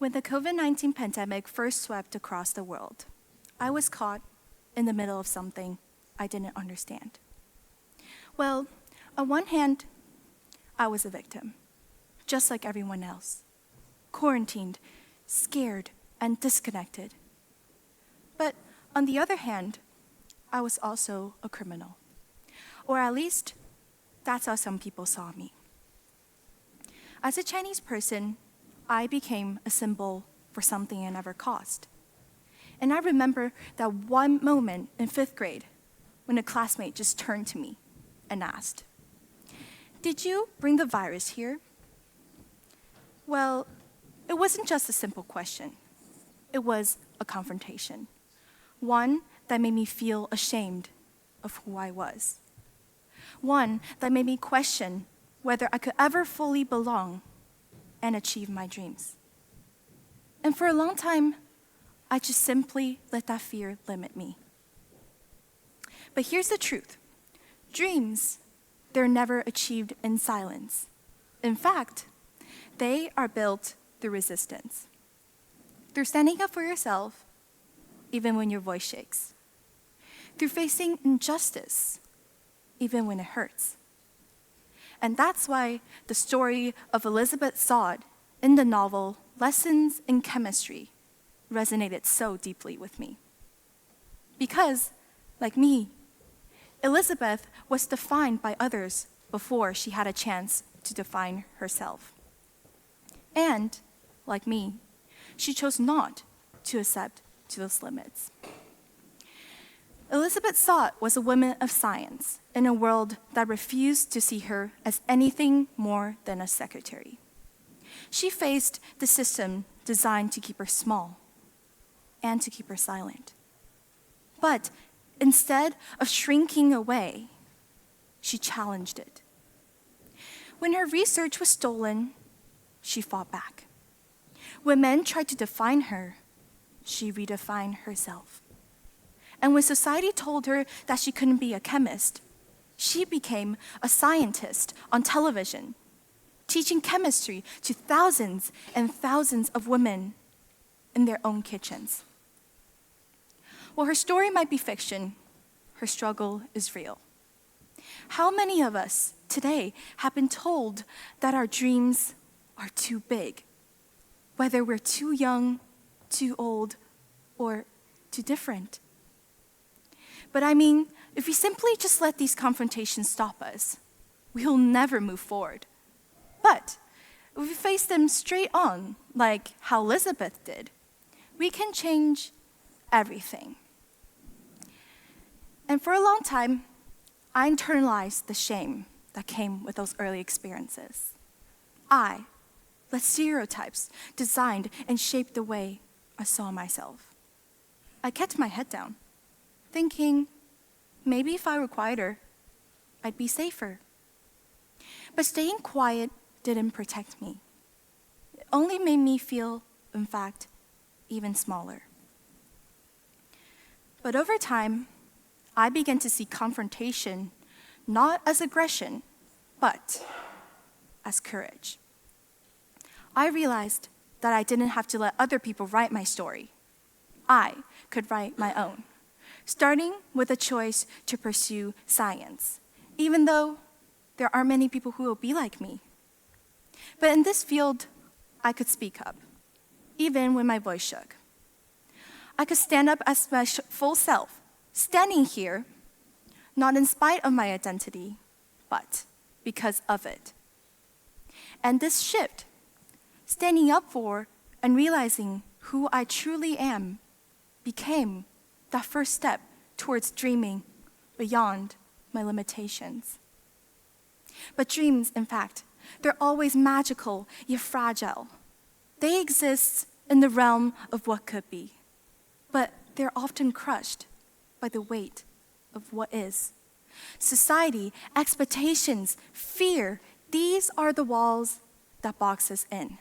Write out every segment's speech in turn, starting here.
When the COVID-19 pandemic first swept across the world, I was caught in the middle of something I didn't understand. Well, on one hand, I was a victim, just like everyone else, quarantined, scared, and disconnected. But on the other hand, I was also a criminal, or at least that's how some people saw me. As a Chinese person, I became a symbol for something I never caused. And I remember that one moment in 5th grade when a classmate just turned to me and asked, "Did you bring the virus here?" Well, it wasn't just a simple question. It was a confrontation, one that made me feel ashamed of who I was, one that made me question whether I could ever fully belong and achieve my dreams. And for a long time, I just simply let that fear limit me. But here's the truth. Dreams, they're never achieved in silence. In fact, they are built through resistance. Through standing up for yourself, even when your voice shakes. Through facing injustice, even when it hurts. And that's why the story of Elizabeth Sod in the novel Lessons in Chemistry resonated so deeply with me. Because, like me, Elizabeth was defined by others before she had a chance to define herself. And, like me, she chose not to accept to those limits. Elizabeth Sod was a woman of science in a world that refused to see her as anything more than a secretary. She faced the system designed to keep her small and to keep her silent. But instead of shrinking away, she challenged it. When her research was stolen, she fought back. When men tried to define her, she redefined herself. And when society told her that she couldn't be a chemist, she became a scientist on television, teaching chemistry to thousands and thousands of women in their own kitchens. While her story might be fiction, her struggle is real. How many of us today have been told that our dreams are too big, whether we're too young, too old, or too different? But I mean, if we simply just let these confrontations stop us, we'll never move forward. But if we face them straight on, like how Elizabeth did, we can change everything. And for a long time, I internalized the shame that came with those early experiences. I let stereotypes designed and shaped the way I saw myself. I kept my head down, thinking maybe if I were quieter, I'd be safer. But staying quiet didn't protect me. It only made me feel, in fact, even smaller. But over time, I began to see confrontation not as aggression, but as courage. I realized that I didn't have to let other people write my story. I could write my own, starting with a choice to pursue science, even though there aren't many people who will be like me. But in this field, I could speak up, even when my voice shook. I could stand up as my full self, standing here, not in spite of my identity, but because of it. And this shift, standing up for and realizing who I truly am, became that first step towards dreaming beyond my limitations. But dreams, in fact, they're always magical yet fragile. They exist in the realm of what could be, but they're often crushed by the weight of what is. Society, expectations, fear, these are the walls that box us in.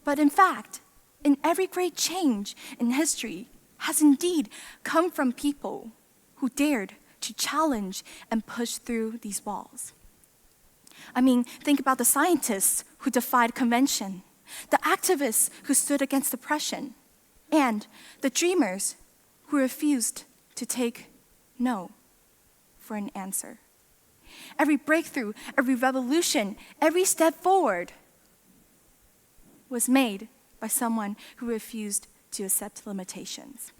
But in fact, in every great change in history has indeed come from people who dared to challenge and push through these walls. I mean, think about the scientists who defied convention, the activists who stood against oppression, and the dreamers who refused to take no for an answer. Every breakthrough, every revolution, every step forward was made by someone who refused to accept limitations.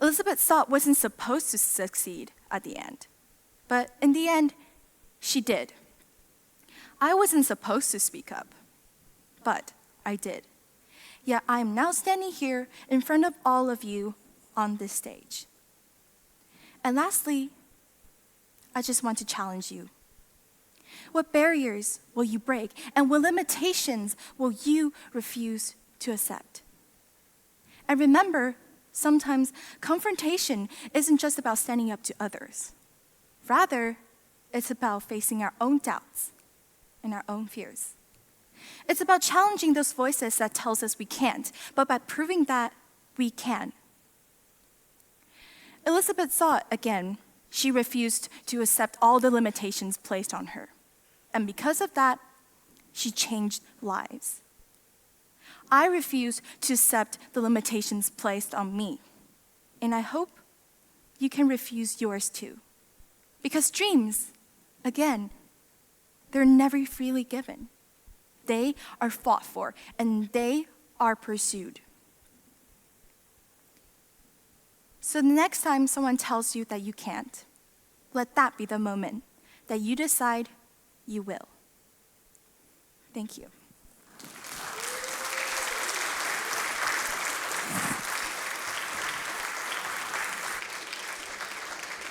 Elizabeth Stott wasn't supposed to succeed at the end, but in the end, she did. I wasn't supposed to speak up, but I did. Yet I am now standing here in front of all of you on this stage. And lastly, I just want to challenge you. What barriers will you break, and what limitations will you refuse to accept? And remember, sometimes confrontation isn't just about standing up to others. Rather, it's about facing our own doubts and our own fears. It's about challenging those voices that tells us we can't, but by proving that we can. Elizabeth Stott, again, she refused to accept all the limitations placed on her. And because of that, she changed lives. I refuse to accept the limitations placed on me. And I hope you can refuse yours too. Because dreams, again, they're never freely given. They are fought for, and they are pursued. So the next time someone tells you that you can't, let that be the moment that you decide you will. Thank you.